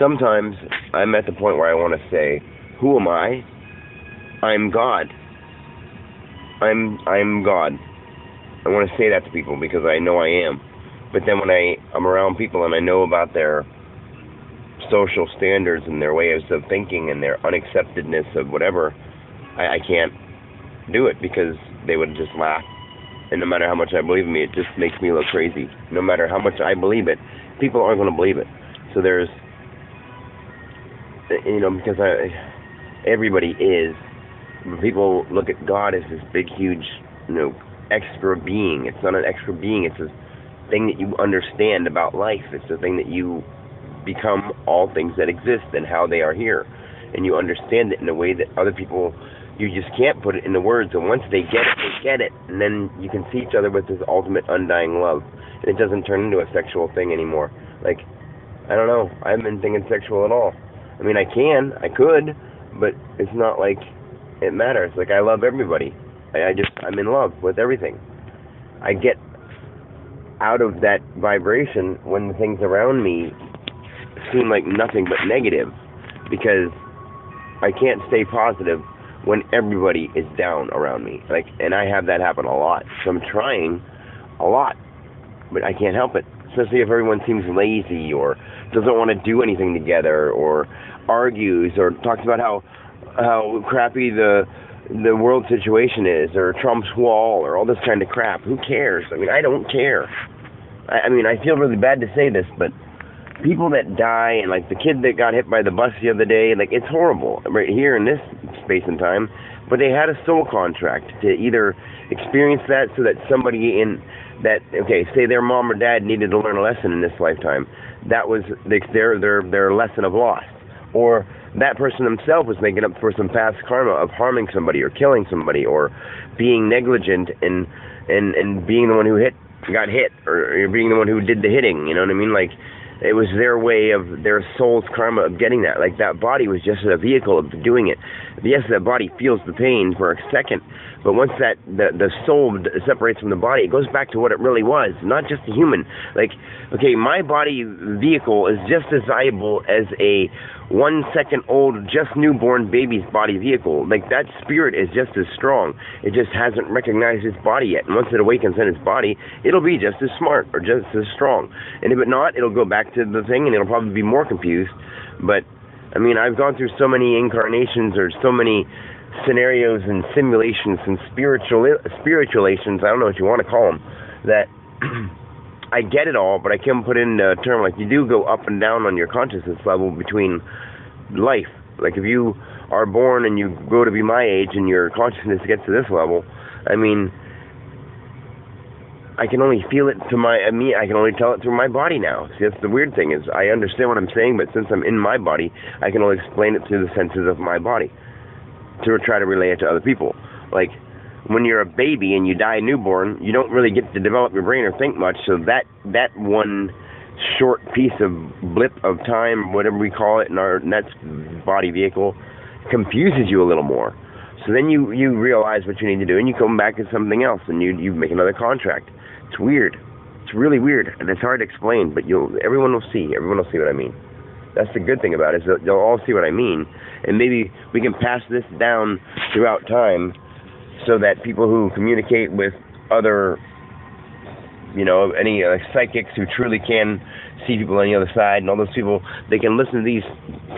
sometimes I'm at the point where I want to say, who am I? I'm God. I'm God. I want to say that to people because I know I am. But then when I'm around people and I know about their social standards and their ways of thinking and their unacceptedness of whatever, I can't do it because they would just laugh. And no matter how much I believe in me, it just makes me look crazy. No matter how much I believe it, people aren't going to believe it. So there's, because everybody is. People look at God as this big, huge, extra being. It's not an extra being. It's a thing that you understand about life. It's a thing that you become all things that exist and how they are here. And you understand it in a way that other people, you just can't put it into words. And once they get it, they get it. And then you can see each other with this ultimate undying love. And it doesn't turn into a sexual thing anymore. Like, I don't know. I haven't been thinking sexual at all. I mean, I could, but it's not like it matters. Like, I love everybody. I'm in love with everything. I get out of that vibration when the things around me seem like nothing but negative, because I can't stay positive when everybody is down around me. Like, and I have that happen a lot. So I'm trying a lot, but I can't help it. Especially if everyone seems lazy or doesn't want to do anything together or argues or talks about how crappy the world situation is, or Trump's wall, or all this kind of crap. Who cares? I mean, I don't care. I mean, I feel really bad to say this, but people that die, and like the kid that got hit by the bus the other day, like, it's horrible right here in this space and time, but they had a soul contract to either experience that so that somebody in that, say their mom or dad needed to learn a lesson in this lifetime. That was their lesson of loss. Or that person himself was making up for some past karma of harming somebody or killing somebody or being negligent and being the one who got hit, or being the one who did the hitting, you know what I mean? Like, it was their way of their soul's karma of getting that. Like, that body was just a vehicle of doing it. Yes, that body feels the pain for a second, but once the soul separates from the body, it goes back to what it really was, not just a human. Like, my body vehicle is just as valuable as a 1 second old, just newborn baby's body vehicle. Like, that spirit is just as strong. It just hasn't recognized its body yet. And once it awakens in its body, it'll be just as smart or just as strong. And if it not, it'll go back to the thing and it'll probably be more confused. But, I mean, I've gone through so many incarnations or so many scenarios and simulations and spiritualations, I don't know what you want to call them, that I get it all, but I can't put it in a term. Like, you do go up and down on your consciousness level between life. Like, if you are born and you grow to be my age and your consciousness gets to this level, I mean, I can only feel it I can only tell it through my body now. See, that's the weird thing, is I understand what I'm saying, but since I'm in my body, I can only explain it through the senses of my body to try to relay it to other people. Like, when you're a baby and you die newborn, you don't really get to develop your brain or think much, so that one short piece of blip of time, whatever we call it, in that body vehicle, confuses you a little more. So then you realize what you need to do, and you come back as something else, and you make another contract. It's weird. It's really weird, and it's hard to explain, but everyone will see. Everyone will see what I mean. That's the good thing about it, is they'll all see what I mean, and maybe we can pass this down throughout time so that people who communicate with other, any psychics who truly can see people on the other side, and all those people, they can listen to these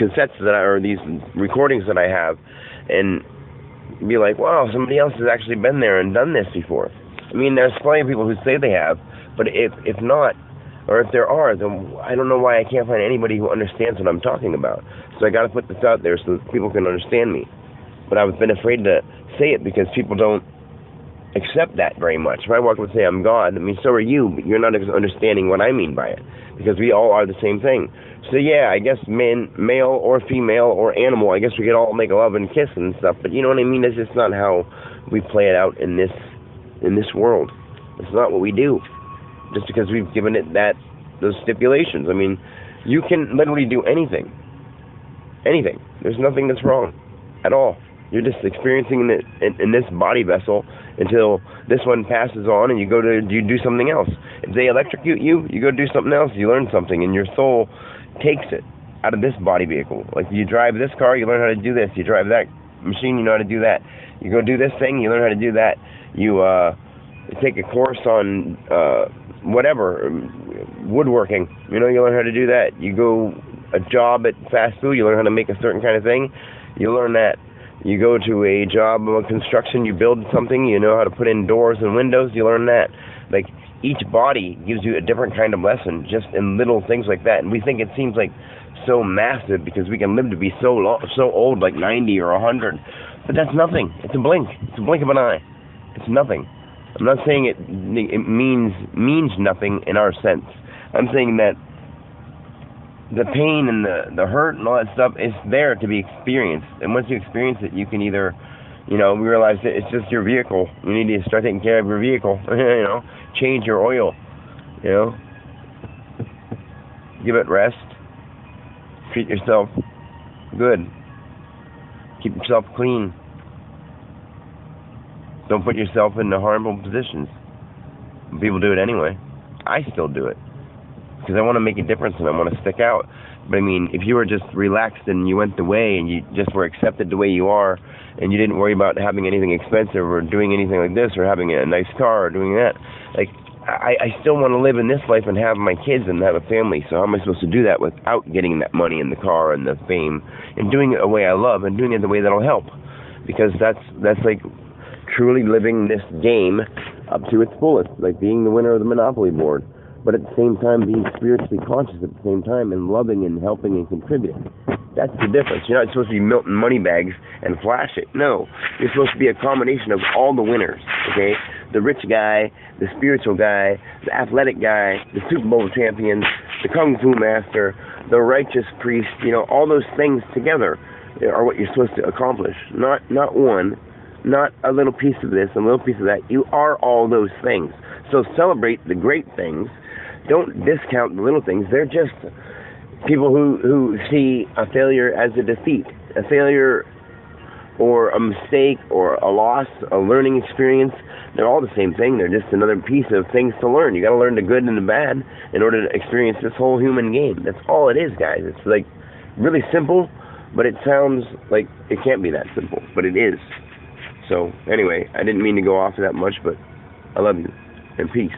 cassettes or these recordings that I have, and be like, wow, somebody else has actually been there and done this before. I mean, there's plenty of people who say they have, but if not, or if there are, then I don't know why I can't find anybody who understands what I'm talking about. So I got to put this out there so that people can understand me. But I've been afraid to say it because people don't accept that very much. If I walk up and say I'm God, I mean, so are you, but you're not understanding what I mean by it, because we all are the same thing. So yeah, I guess male or female or animal, I guess we could all make love and kiss and stuff, but you know what I mean? That's just not how we play it out in this world. It's not what we do, just because we've given it those stipulations. I mean, you can literally do anything. Anything. There's nothing that's wrong at all. You're just experiencing it in this body vessel until this one passes on and you do something else. If they electrocute you, you go do something else, you learn something, and your soul takes it. out of this body vehicle. Like, you drive this car, you learn how to do this. You drive that machine, you know how to do that. You go do this thing, you learn how to do that. You take a course on whatever, woodworking, you know, you learn how to do that. You go a job at fast food, you learn how to make a certain kind of thing, you learn that. You go to a job of construction, you build something, you know how to put in doors and windows, you learn that. Like, each body gives you a different kind of lesson, just in little things like that. And we think it seems like so massive because we can live to be so old, like 90 or 100. But that's nothing. It's a blink. It's a blink of an eye. It's nothing. I'm not saying it means nothing in our sense. I'm saying that the pain and the hurt and all that stuff is there to be experienced. And once you experience it, you can either, you know, realize that it's just your vehicle. You need to start taking care of your vehicle. You know, change your oil. You know, give it rest. Treat yourself good. Keep yourself clean. Don't put yourself into harmful positions. People do it anyway. I still do it because I want to make a difference and I want to stick out. But I mean, if you were just relaxed and you went the way and you just were accepted the way you are and you didn't worry about having anything expensive or doing anything like this or having a nice car or doing that, like, I still want to live in this life and have my kids and have a family. So how am I supposed to do that without getting that money and the car and the fame and doing it the way I love and doing it the way that'll help? Because that's like truly living this game up to its fullest, like being the winner of the Monopoly board, but at the same time being spiritually conscious at the same time and loving and helping and contributing. That's the difference. You're not supposed to be Milton Moneybags and flash it. No, you're supposed to be a combination of all the winners, okay? The rich guy, the spiritual guy, the athletic guy, the Super Bowl champion, the Kung Fu master, the righteous priest, you know, all those things together are what you're supposed to accomplish. Not one, not a little piece of this, a little piece of that. You are all those things. So celebrate the great things. Don't discount the little things. They're just people who see a failure as a defeat, a failure or a mistake or a loss, a learning experience. They're all the same thing. They're just another piece of things to learn. You got to learn the good and the bad in order to experience this whole human game. That's all it is, guys. It's like really simple, but it sounds like it can't be that simple, but it is. So anyway, I didn't mean to go off that much, but I love you and peace.